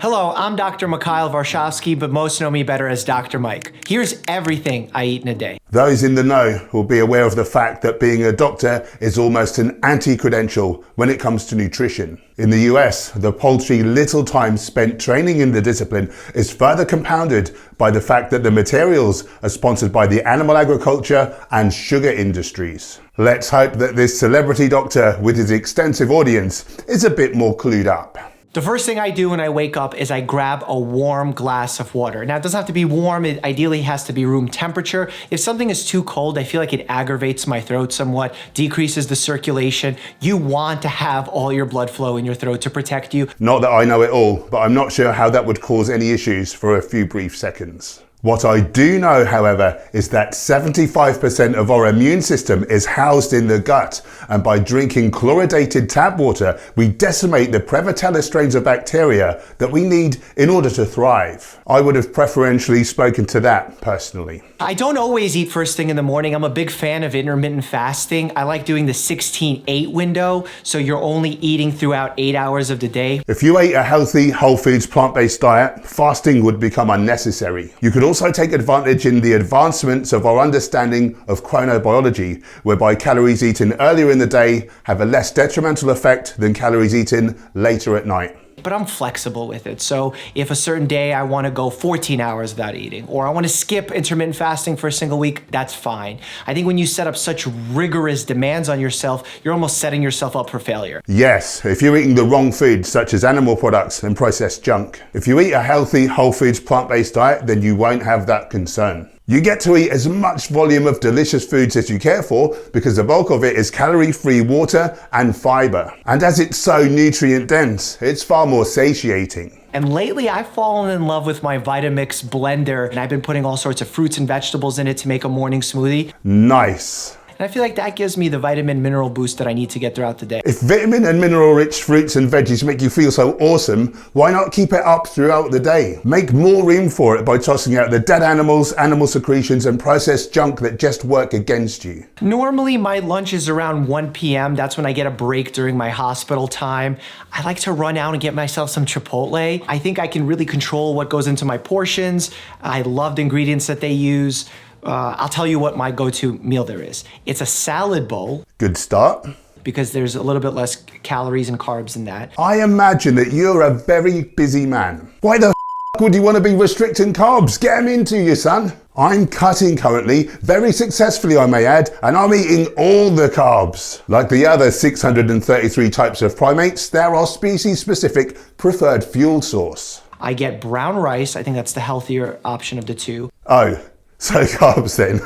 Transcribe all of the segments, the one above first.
Hello, I'm Dr. Mikhail Varshavsky, but most know me better as Dr. Mike. Here's everything I eat in a day. Those in the know will be aware of the fact that being a doctor is almost an anti-credential when it comes to nutrition. In the US, the paltry little time spent training in the discipline is further compounded by the fact that the materials are sponsored by the animal agriculture and sugar industries. Let's hope that this celebrity doctor with his extensive audience is a bit more clued up. The first thing I do when I wake up is I grab a warm glass of water. Now, it doesn't have to be warm. It ideally has to be room temperature. If something is too cold, I feel like it aggravates my throat somewhat, decreases the circulation. You want to have all your blood flow in your throat to protect you. Not that I know it all, but I'm not sure how that would cause any issues for a few brief seconds. What I do know, however, is that 75% of our immune system is housed in the gut, and by drinking chloridated tap water, we decimate the Prevotella strains of bacteria that we need in order to thrive. I would have preferentially spoken to that personally. I don't always eat first thing in the morning. I'm a big fan of intermittent fasting. I like doing the 16-8 window, so you're only eating throughout 8 hours of the day. If you ate a healthy, whole foods, plant-based diet, fasting would become unnecessary. You could also take advantage in the advancements of our understanding of chronobiology, whereby calories eaten earlier in the day have a less detrimental effect than calories eaten later at night. But I'm flexible with it. So if a certain day I want to go 14 hours without eating, or I want to skip intermittent fasting for a single week, that's fine. I think when you set up such rigorous demands on yourself, you're almost setting yourself up for failure. Yes, if you're eating the wrong foods, such as animal products and processed junk. If you eat a healthy, whole foods, plant-based diet, then you won't have that concern. You get to eat as much volume of delicious foods as you care for because the bulk of it is calorie-free water and fiber. And as it's so nutrient dense, it's far more satiating. And lately I've fallen in love with my Vitamix blender, and I've been putting all sorts of fruits and vegetables in it to make a morning smoothie. Nice. And I feel like that gives me the vitamin mineral boost that I need to get throughout the day. If vitamin and mineral rich fruits and veggies make you feel so awesome, why not keep it up throughout the day? Make more room for it by tossing out the dead animals, animal secretions and processed junk that just work against you. Normally my lunch is around 1 p.m. That's when I get a break during my hospital time. I like to run out and get myself some Chipotle. I think I can really control what goes into my portions. I love the ingredients that they use. I'll tell you what my go-to meal there is. It's a salad bowl. Good start. Because there's a little bit less calories and carbs in that. I imagine that you're a very busy man. Why the would you want to be restricting carbs? Get them into you, son. I'm cutting currently, very successfully I may add, and I'm eating all the carbs. Like the other 633 types of primates, there are species-specific preferred fuel source. I get brown rice. I think that's the healthier option of the two. Oh. So carbs then.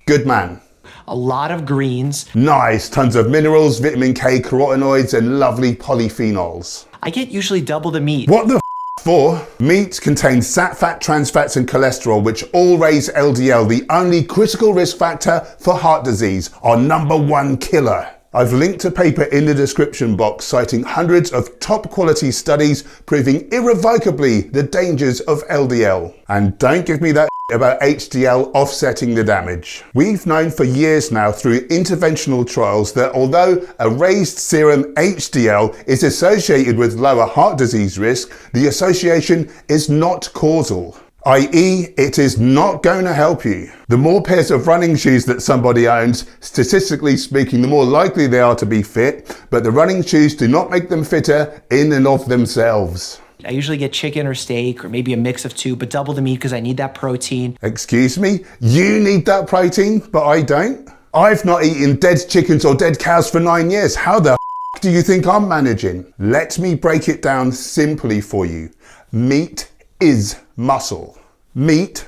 Good man. A lot of greens. Nice, tons of minerals, vitamin K, carotenoids, and lovely polyphenols. I get usually double the meat. What the for? Meat contains sat, fat, trans fats, and cholesterol, which all raise LDL, the only critical risk factor for heart disease, our #1 killer. I've linked a paper in the description box citing hundreds of top quality studies proving irrevocably the dangers of LDL. And don't give me that about HDL offsetting the damage. We've known for years now through interventional trials that although a raised serum HDL is associated with lower heart disease risk, the association is not causal. i.e., it is not going to help you. The more pairs of running shoes that somebody owns, statistically speaking, the more likely they are to be fit, but the running shoes do not make them fitter in and of themselves. I usually get chicken or steak or maybe a mix of two, but double the meat because I need that protein. Excuse me? You need that protein, but I don't? I've not eaten dead chickens or dead cows for 9 years. How the do you think I'm managing? Let me break it down simply for you. Meat is muscle. Meat,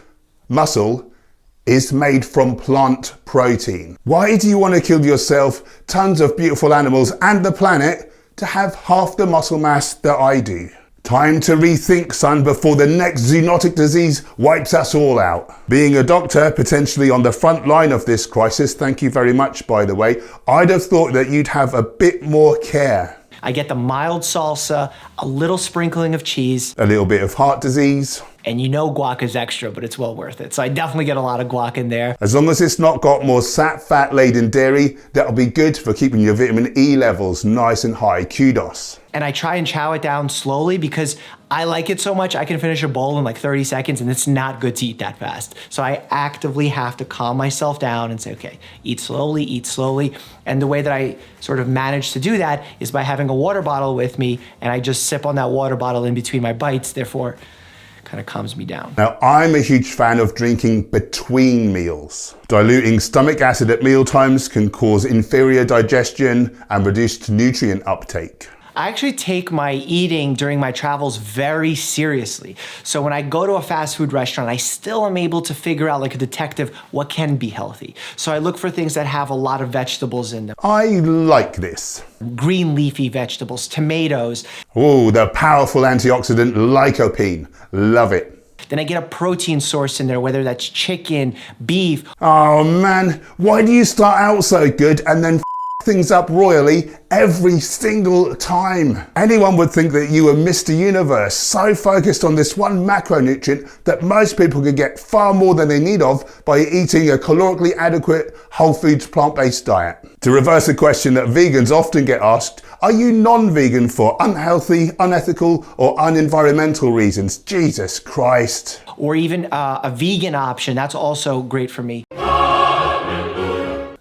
muscle, is made from plant protein. Why do you want to kill yourself, tons of beautiful animals and the planet to have half the muscle mass that I do? Time to rethink, son, before the next zoonotic disease wipes us all out. Being a doctor, potentially on the front line of this crisis, thank you very much, by the way, I'd have thought that you'd have a bit more care. I get the mild salsa, a little sprinkling of cheese, a little bit of heart disease, And you know guac is extra, but it's well worth it. So I definitely get a lot of guac in there. As long as it's not got more fat-laden dairy, that'll be good for keeping your vitamin E levels nice and high. Kudos. And I try and chow it down slowly because I like it so much I can finish a bowl in like 30 seconds and it's not good to eat that fast. So I actively have to calm myself down and say, okay, eat slowly, eat slowly. And the way that I sort of manage to do that is by having a water bottle with me and I just sip on that water bottle in between my bites, therefore kind of calms me down. Now, I'm a huge fan of drinking between meals. Diluting stomach acid at mealtimes can cause inferior digestion and reduced nutrient uptake. I actually take my eating during my travels very seriously. So when I go to a fast food restaurant, I still am able to figure out like a detective what can be healthy. So I look for things that have a lot of vegetables in them. I like this. Green leafy vegetables, tomatoes. Oh, the powerful antioxidant lycopene. Love it. Then I get a protein source in there, whether that's chicken, beef. Oh man, why do you start out so good and then things up royally every single time? Anyone would think that you were Mr. Universe, so focused on this one macronutrient that most people could get far more than they need of by eating a calorically adequate whole foods plant-based diet. To reverse a question that vegans often get asked, are you non-vegan for unhealthy, unethical or unenvironmental reasons? Jesus Christ. Or even a vegan option, that's also great for me.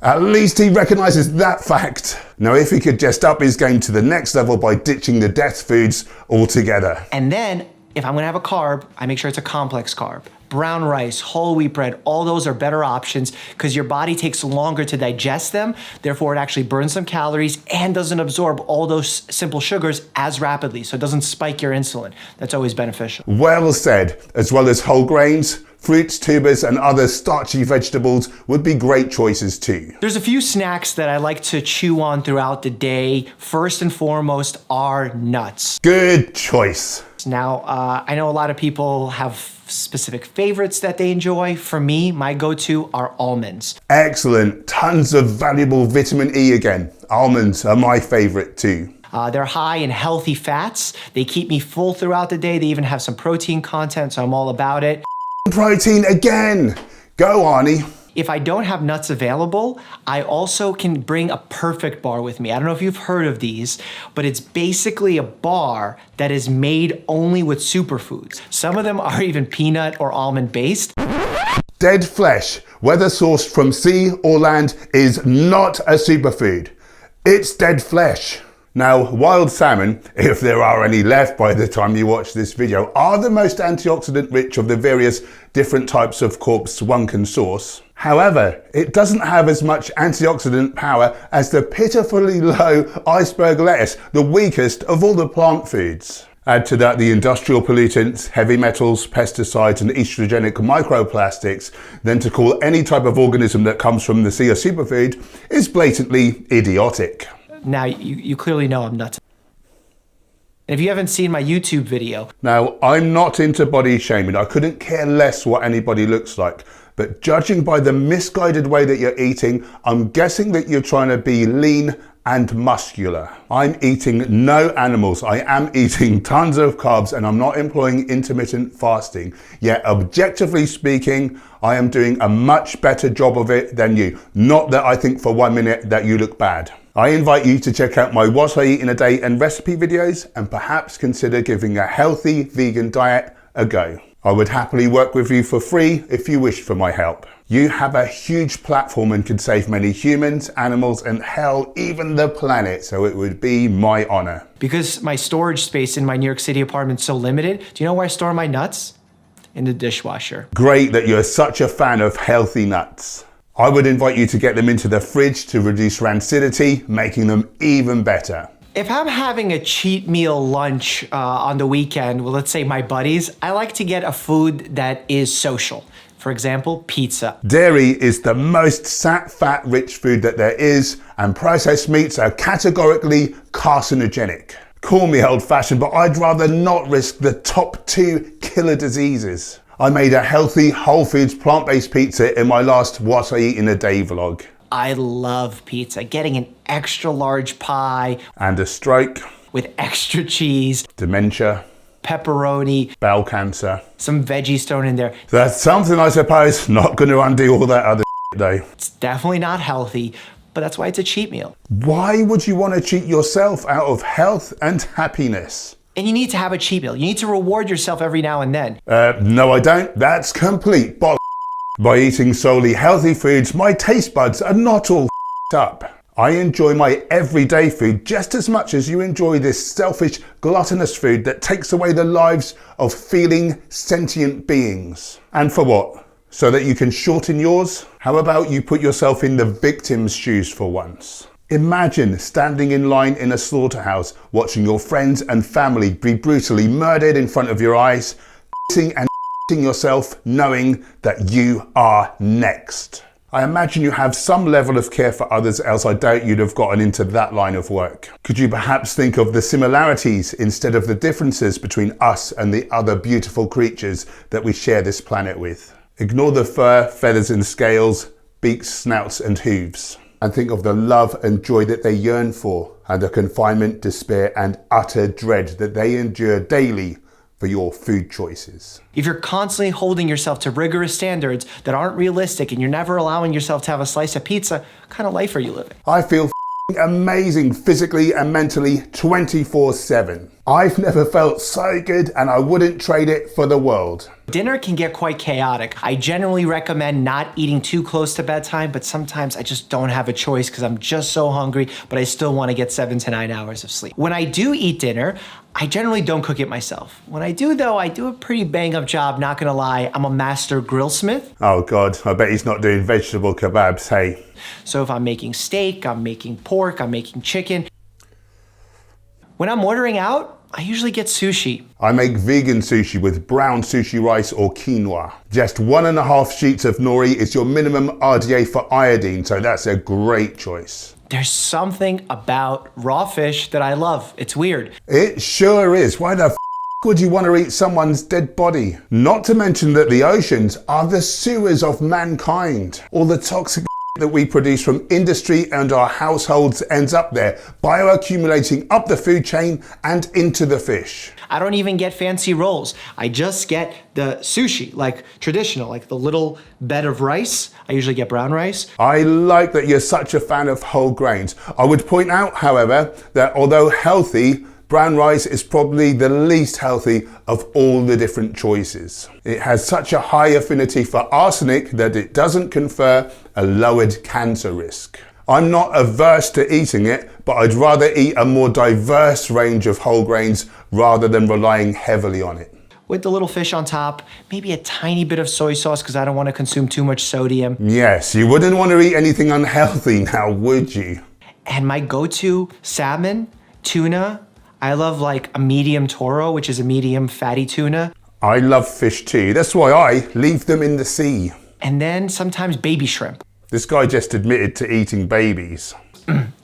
At least he recognises that fact. Now, if he could just up his game to the next level by ditching the death foods altogether. And then, if I'm gonna have a carb, I make sure it's a complex carb. Brown rice, whole wheat bread, all those are better options because your body takes longer to digest them. Therefore, it actually burns some calories and doesn't absorb all those simple sugars as rapidly. So it doesn't spike your insulin. That's always beneficial. Well said. As well as whole grains, fruits, tubers, and other starchy vegetables would be great choices too. There's a few snacks that I like to chew on throughout the day. First and foremost are nuts. Good choice. Now, I know a lot of people have specific favorites that they enjoy. For me, my go-to are almonds. Excellent. Tons of valuable vitamin E again. Almonds are my favorite too. They're high in healthy fats. They keep me full throughout the day. They even have some protein content, so I'm all about it. Protein again. Go, Arnie. If I don't have nuts available, I also can bring a perfect bar with me. I don't know if you've heard of these, but it's basically a bar that is made only with superfoods. Some of them are even peanut or almond based. Dead flesh, whether sourced from sea or land, is not a superfood. It's dead flesh. Now, wild salmon, if there are any left by the time you watch this video, are the most antioxidant rich of the various different types of corpse one can source. However, it doesn't have as much antioxidant power as the pitifully low iceberg lettuce, the weakest of all the plant foods. Add to that the industrial pollutants, heavy metals, pesticides and estrogenic microplastics, then to call any type of organism that comes from the sea a superfood is blatantly idiotic. Now, you clearly know I'm nuts. If you haven't seen my YouTube video. Now, I'm not into body shaming. I couldn't care less what anybody looks like. But judging by the misguided way that you're eating, I'm guessing that you're trying to be lean and muscular. I'm eating no animals. I am eating tons of carbs and I'm not employing intermittent fasting. Yet, objectively speaking, I am doing a much better job of it than you. Not that I think for 1 minute that you look bad. I invite you to check out my What I Eat in a Day and recipe videos and perhaps consider giving a healthy vegan diet a go. I would happily work with you for free if you wish for my help. You have a huge platform and could save many humans, animals, and hell, even the planet, so it would be my honor. Because my storage space in my New York City apartment is so limited, do you know where I store my nuts? In the dishwasher. Great that you're such a fan of healthy nuts. I would invite you to get them into the fridge to reduce rancidity, making them even better. If I'm having a cheat meal lunch on the weekend with, let's say, my buddies, I like to get a food that is social. For example, pizza. Dairy is the most fat-rich food that there is, and processed meats are categorically carcinogenic. Call me old-fashioned, but I'd rather not risk the top 2 killer diseases. I made a healthy, whole foods, plant-based pizza in my last What I Eat in a Day vlog. I love pizza. Getting an extra large pie. And a stroke. With extra cheese. Dementia. pepperoni, bowel cancer, some veggies thrown in there. That's something, I suppose, not going to undo all that other though. It's definitely not healthy, but that's why it's a cheat meal. Why would you want to cheat yourself out of health and happiness? And you need to have a cheat meal. You need to reward yourself every now and then. No, I don't. That's complete bollocks. By eating solely healthy foods, my taste buds are not all up. I enjoy my everyday food just as much as you enjoy this selfish, gluttonous food that takes away the lives of feeling, sentient beings. And for what? So that you can shorten yours? How about you put yourself in the victim's shoes for once? Imagine standing in line in a slaughterhouse, watching your friends and family be brutally murdered in front of your eyes, and yourself knowing that you are next. I imagine you have some level of care for others, else I doubt you'd have gotten into that line of work. Could you perhaps think of the similarities instead of the differences between us and the other beautiful creatures that we share this planet with? Ignore the fur, feathers and scales, beaks, snouts and hooves, and think of the love and joy that they yearn for, and the confinement, despair and utter dread that they endure daily for your food choices. If you're constantly holding yourself to rigorous standards that aren't realistic and you're never allowing yourself to have a slice of pizza, what kind of life are you living? I feel amazing physically and mentally 24/7. I've never felt so good and I wouldn't trade it for the world. Dinner can get quite chaotic. I generally recommend not eating too close to bedtime, but sometimes I just don't have a choice because I'm just so hungry, but I still want to get 7 to 9 hours of sleep. When I do eat dinner, I generally don't cook it myself. When I do though, I do a pretty bang up job, not gonna lie. I'm a master grillsmith. Oh God, I bet he's not doing vegetable kebabs, hey. So if I'm making steak, I'm making pork, I'm making chicken. When I'm ordering out, I usually get sushi. I make vegan sushi with brown sushi rice or quinoa. Just 1.5 sheets of nori is your minimum RDA for iodine, so that's a great choice. There's something about raw fish that I love. It's weird. It sure is. Why the would you want to eat someone's dead body? Not to mention that the oceans are the sewers of mankind. All the toxic that we produce from industry and our households ends up there, bioaccumulating up the food chain and into the fish. I don't even get fancy rolls. I just get the sushi, like traditional, like the little bed of rice. I usually get brown rice. I like that you're such a fan of whole grains. I would point out, however, that although healthy, brown rice is probably the least healthy of all the different choices. It has such a high affinity for arsenic that it doesn't confer a lowered cancer risk. I'm not averse to eating it, but I'd rather eat a more diverse range of whole grains rather than relying heavily on it. With the little fish on top, maybe a tiny bit of soy sauce because I don't want to consume too much sodium. Yes, you wouldn't want to eat anything unhealthy now, would you? And my go-to salmon, tuna. I love like a medium toro, which is a medium fatty tuna. I love fish too. That's why I leave them in the sea. And then sometimes baby shrimp. This guy just admitted to eating babies.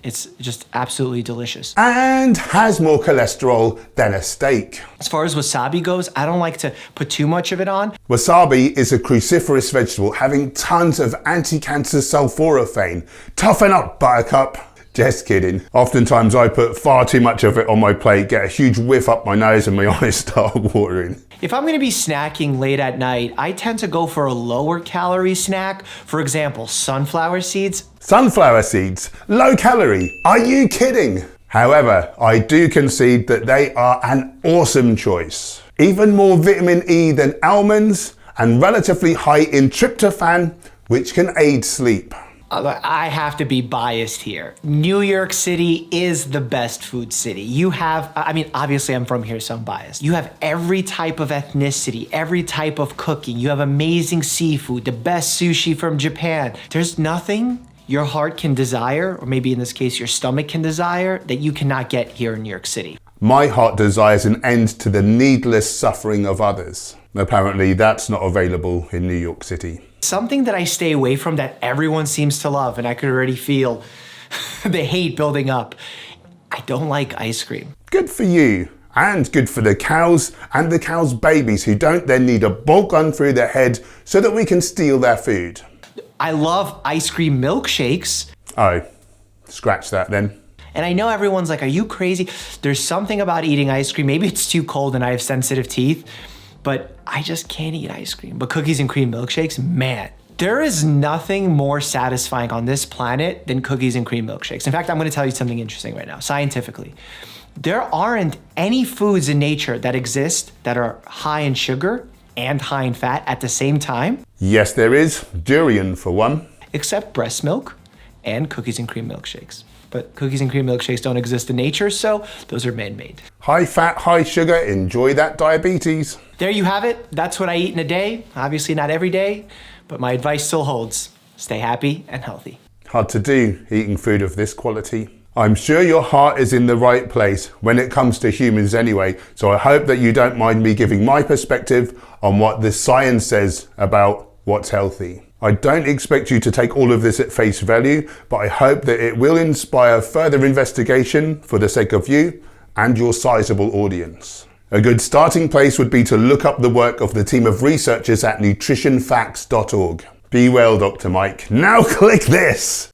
It's just absolutely delicious. And has more cholesterol than a steak. As far as wasabi goes, I don't like to put too much of it on. Wasabi is a cruciferous vegetable having tons of anti-cancer sulforaphane. Toughen up, buttercup. Just kidding. Oftentimes I put far too much of it on my plate, get a huge whiff up my nose and my eyes start watering. If I'm gonna be snacking late at night, I tend to go for a lower calorie snack. For example, sunflower seeds. Sunflower seeds? Low calorie? Are you kidding? However, I do concede that they are an awesome choice. Even more vitamin E than almonds and relatively high in tryptophan, which can aid sleep. I have to be biased here. New York City is the best food city. You have, I mean, obviously I'm from here, so I'm biased. You have every type of ethnicity, every type of cooking. You have amazing seafood, the best sushi from Japan. There's nothing your heart can desire, or maybe in this case, your stomach can desire, that you cannot get here in New York City. My heart desires an end to the needless suffering of others. Apparently that's not available in New York City. Something that I stay away from that everyone seems to love, and I could already feel the hate building up. I don't like ice cream. Good for you, and good for the cows and the cows' babies who don't then need a bolt gun through their head so that we can steal their food. I love ice cream milkshakes. Oh, scratch that then. And I know everyone's like, are you crazy? There's something about eating ice cream. Maybe it's too cold and I have sensitive teeth, but I just can't eat ice cream. But cookies and cream milkshakes, man. There is nothing more satisfying on this planet than cookies and cream milkshakes. In fact, I'm gonna tell you something interesting right now, scientifically. There aren't any foods in nature that exist that are high in sugar and high in fat at the same time. Yes, there is. Durian, for one. Except breast milk and cookies and cream milkshakes. But cookies and cream milkshakes don't exist in nature, so those are man-made. High fat, high sugar, enjoy that diabetes. There you have it. That's what I eat in a day. Obviously not every day, but my advice still holds. Stay happy and healthy. Hard to do, eating food of this quality. I'm sure your heart is in the right place when it comes to humans anyway, so I hope that you don't mind me giving my perspective on what the science says about what's healthy. I don't expect you to take all of this at face value, but I hope that it will inspire further investigation for the sake of you and your sizable audience. A good starting place would be to look up the work of the team of researchers at nutritionfacts.org. Be well, Dr. Mike. Now click this!